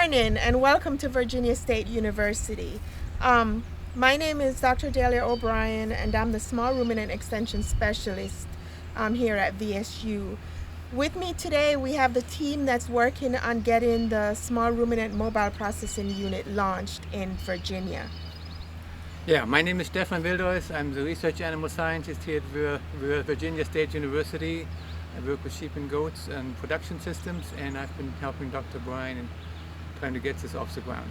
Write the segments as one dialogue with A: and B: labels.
A: morning and welcome to Virginia State University. My name is Dr. Delia O'Brien and I'm the Small Ruminant Extension Specialist here at VSU. With me today we have the team that's working on getting the Small Ruminant Mobile Processing Unit launched in Virginia.
B: Yeah, my name is Stefan Wildeus. I'm the research animal scientist here at Virginia State University. I work with sheep and goats and production systems, and I've been helping Dr. Bryan in trying to get this off the ground.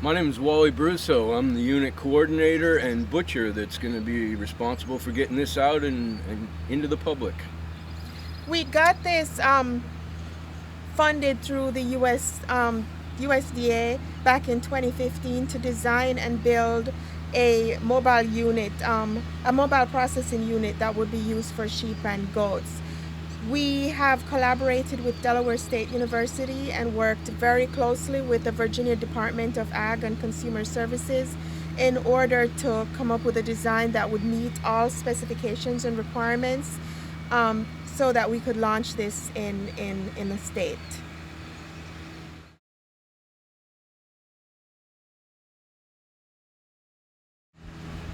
C: My name is Wally Brusso. I'm the unit coordinator and butcher that's going to be responsible for getting this out and into the public.
A: We got this funded through the USDA back in 2015 to design and build a mobile unit, a mobile processing unit that would be used for sheep and goats. We have collaborated with Delaware State University and worked very closely with the Virginia Department of Ag and Consumer Services in order to come up with a design that would meet all specifications and requirements so that we could launch this in the state.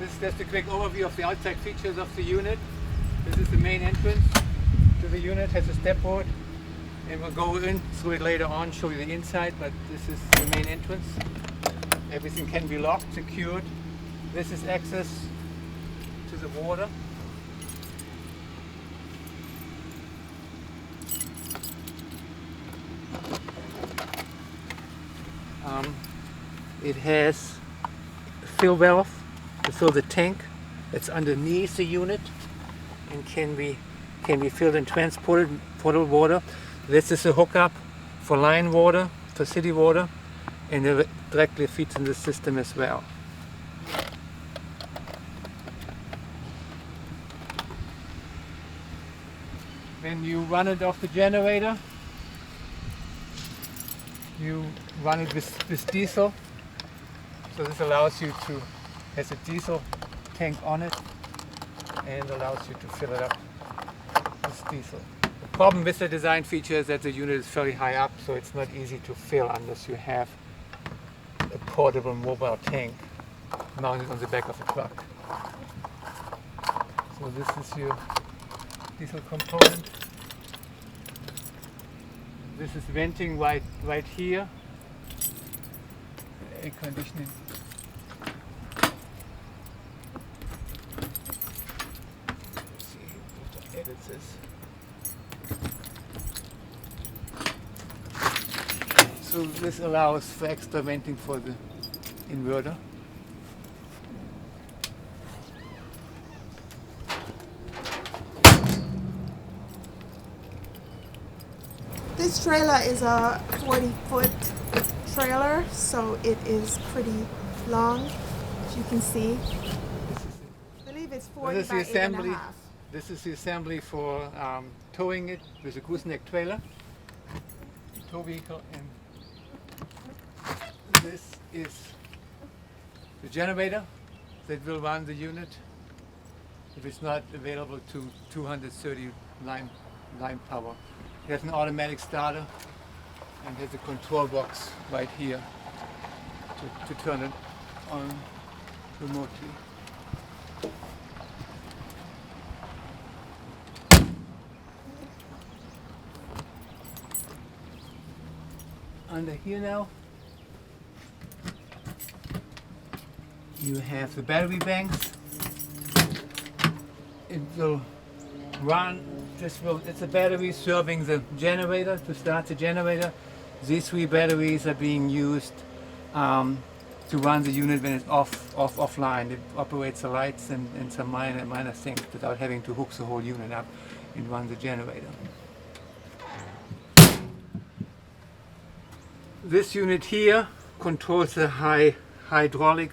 B: This is just a quick overview of the outside features of the unit. This is the main entrance to the unit, has a step board, and we'll go in through it later on, show you the inside, but this is the main entrance. Everything can be locked, secured. This is access to the water. It has a fill valve to fill the tank that's underneath the unit and can be filled and transported potable water. This is a hookup for line water, for city water, and it directly feeds in the system as well. When you run it off the generator, you run it with diesel. So this allows you to, has a diesel tank on it and allows you to fill it up with diesel. The problem with the design feature is that the unit is very high up, so it's not easy to fill unless you have a portable mobile tank mounted on the back of a truck. So this is your diesel component. This is venting right here. Air conditioning. Let's see if I edit this. So this allows for extra venting for the inverter.
A: This trailer is a 40-foot trailer, so it is pretty long, as you can see. I believe it's 40 by 8.5.
B: This is the assembly for towing it with a gooseneck trailer, tow vehicle, and this is the generator that will run the unit if it's not available to 230 line power. It has an automatic starter and has a control box right here to turn it on remotely. Under here now, you have the battery banks. It will run, it's a battery serving the generator to start the generator. These three batteries are being used to run the unit when it's offline. It operates the lights and some minor things without having to hook the whole unit up and run the generator. This unit here controls the hydraulic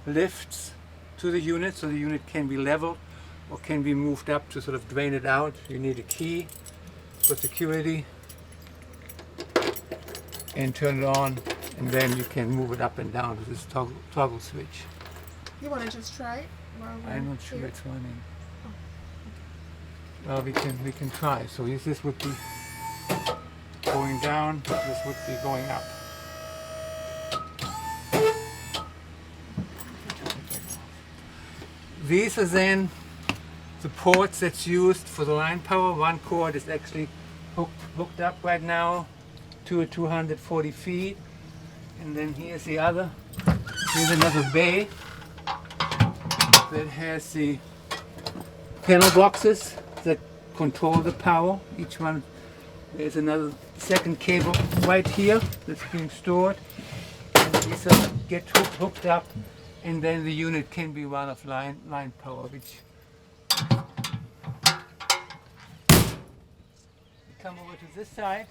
B: lifts to the unit, so the unit can be leveled or can be moved up to sort of drain it out. You need a key for security and turn it on, and then you can move it up and down with this toggle switch.
A: You want to just try it?
B: I'm not sure it's running. Well, we can try. So this would be going down, this would be going up. These are then the ports that's used for the line power. One cord is actually hooked up right now to 240 feet. And then here's the other. Here's another bay that has the panel boxes that control the power. Each one, there's another second cable right here that's being stored. And these get hooked up, and then the unit can be run off line power, which come over to this side.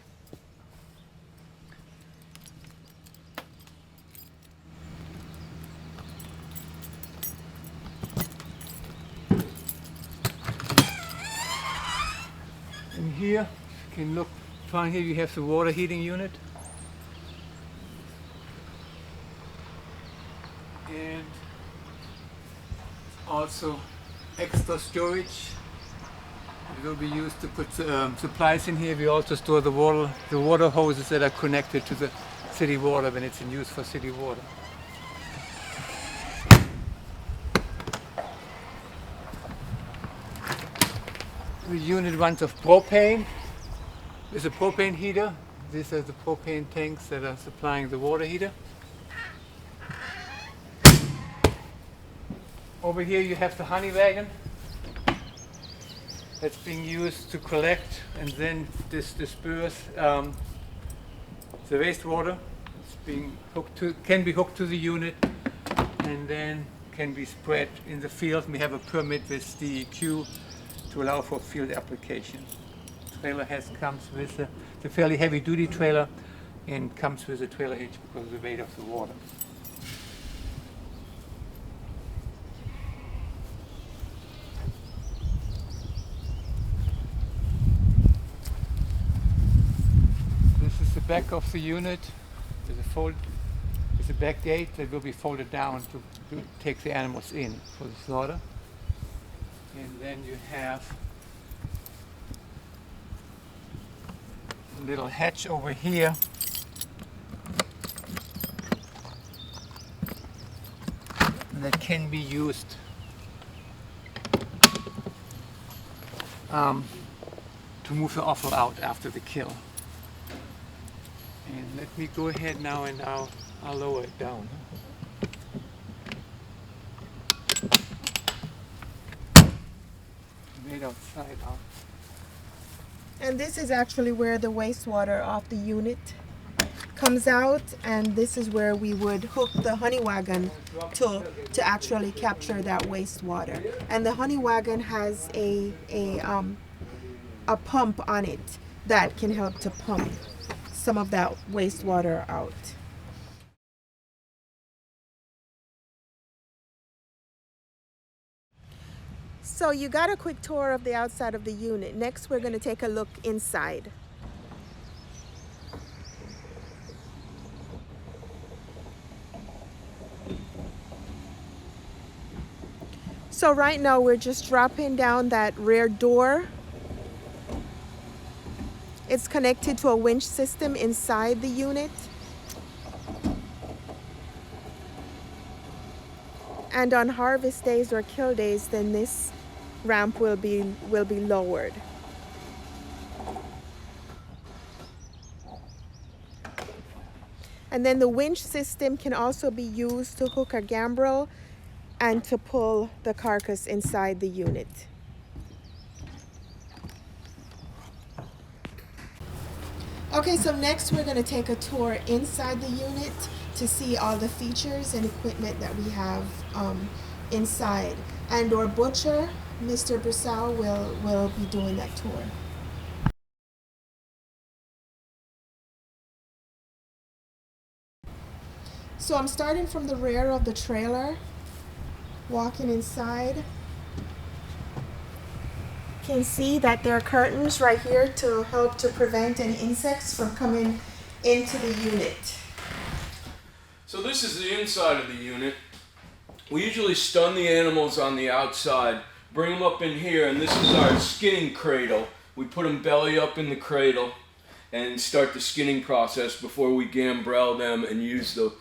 B: And here, you can look down here, you have the water heating unit. And also extra storage. It will be used to put supplies in here. We also store the water hoses that are connected to the city water when it's in use for city water. The unit runs off propane. There's a propane heater. These are the propane tanks that are supplying the water heater. Over here you have the honey wagon that's being used to collect and then disperse the wastewater. It's being can be hooked to the unit and then can be spread in the field. We have a permit with DEQ to allow for field application. The trailer comes with a fairly heavy duty trailer and comes with a trailer hitch because of the weight of the water. This is the back of the unit. There's a back gate that will be folded down to take the animals in for the slaughter. And then you have a little hatch over here that can be used to move the offal out after the kill. And let me go ahead now and I'll lower it down. Made outside out.
A: And this is actually where the wastewater off the unit comes out, and this is where we would hook the honey wagon to actually capture that wastewater. And the honey wagon has a pump on it that can help to pump some of that wastewater out. So you got a quick tour of the outside of the unit. Next, we're going to take a look inside. So right now we're just dropping down that rear door. It's connected to a winch system inside the unit. And on harvest days or kill days, then this ramp will be lowered. And then the winch system can also be used to hook a gambrel and to pull the carcass inside the unit. Okay, so next we're going to take a tour inside the unit to see all the features and equipment that we have inside. And our butcher, Mr. Brissau, will be doing that tour. So I'm starting from the rear of the trailer, walking inside. You can see that there are curtains right here to help to prevent any insects from coming into the unit.
C: So this is the inside of the unit. We usually stun the animals on the outside, bring them up in here, and this is our skinning cradle. We put them belly up in the cradle, and start the skinning process before we gambrel them and use the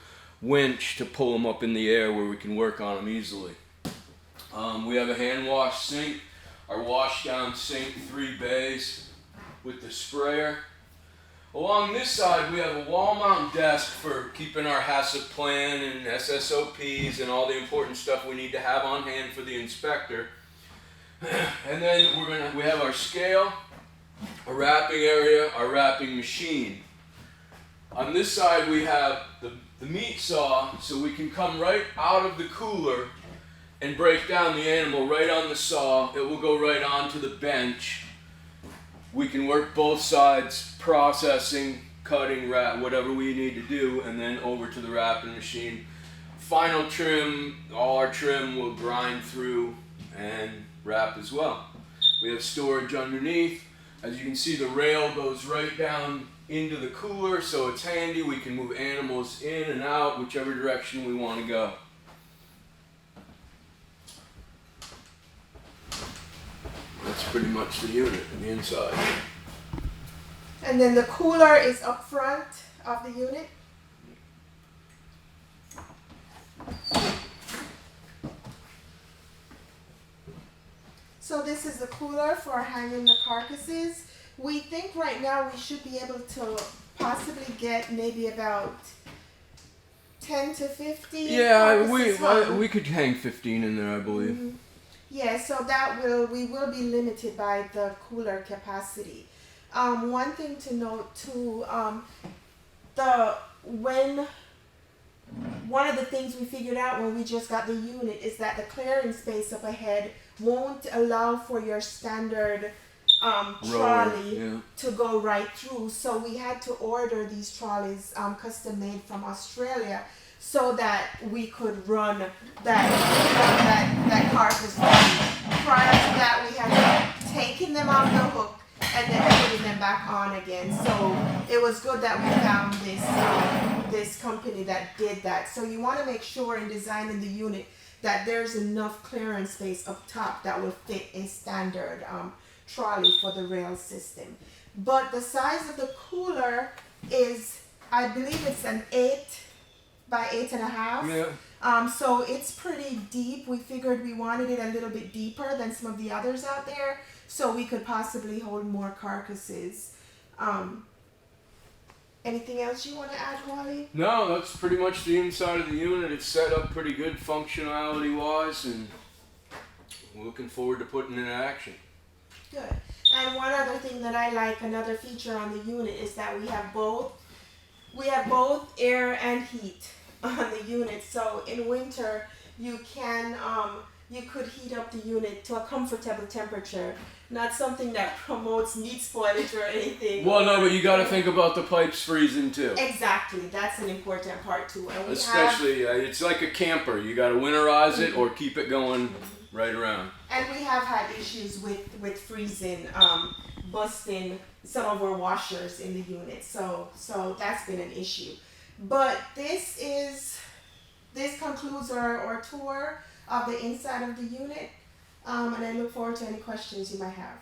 C: winch to pull them up in the air where we can work on them easily. We have a hand wash sink, our wash down sink, 3 bays with the sprayer. Along this side we have a wall mount desk for keeping our HACCP plan and SSOPs and all the important stuff we need to have on hand for the inspector. And then we have our scale, a wrapping area, our wrapping machine. On this side we have the meat saw, so we can come right out of the cooler and break down the animal right on the saw. It will go right onto the bench. We can work both sides, processing, cutting, wrap, whatever we need to do, and then over to the wrapping machine. Final trim, all our trim will grind through and wrap as well. We have storage underneath. As you can see, the rail goes right down into the cooler, so it's handy. We can move animals in and out, whichever direction we want to go. That's pretty much the unit, the inside.
A: And then the cooler is up front of the unit. So this is the cooler for hanging the carcasses. We think right now we should be able to possibly get maybe about 10 to 15 carcasses hung.
C: we could hang 15 in there, I believe.
A: Mm-hmm. Yeah, so we will be limited by the cooler capacity. One thing to note too, one of the things we figured out when we just got the unit is that the clearing space up ahead won't allow for your standard trolley to go right through. So we had to order these trolleys custom made from Australia, so that we could run that carcass. Prior to that, we had taken them off the hook and then putting them back on again. So it was good that we found this company that did that. So you want to make sure in designing the unit that there's enough clearance space up top that will fit a standard trolley for the rail system. But the size of the cooler is, I believe it's an 8 by 8.5.
C: Yeah.
A: So it's pretty deep. We figured we wanted it a little bit deeper than some of the others out there, so we could possibly hold more carcasses. Anything else you want to add, Wally?
C: No, that's pretty much the inside of the unit. It's set up pretty good functionality wise, and we're looking forward to putting it in action.
A: Good. And one other thing that I like, another feature on the unit, is that we have both air and heat on the unit. So in winter you could heat up the unit to a comfortable temperature, not something that promotes meat spoilage or anything.
C: Well, no, but you got to think about the pipes freezing too.
A: Exactly, that's an important part too. And
C: especially it's like a camper. You got to winterize it or keep it going right around.
A: And we have had issues with freezing, busting some of our washers in the unit. So that's been an issue. But this concludes our tour of the inside of the unit, and I look forward to any questions you might have.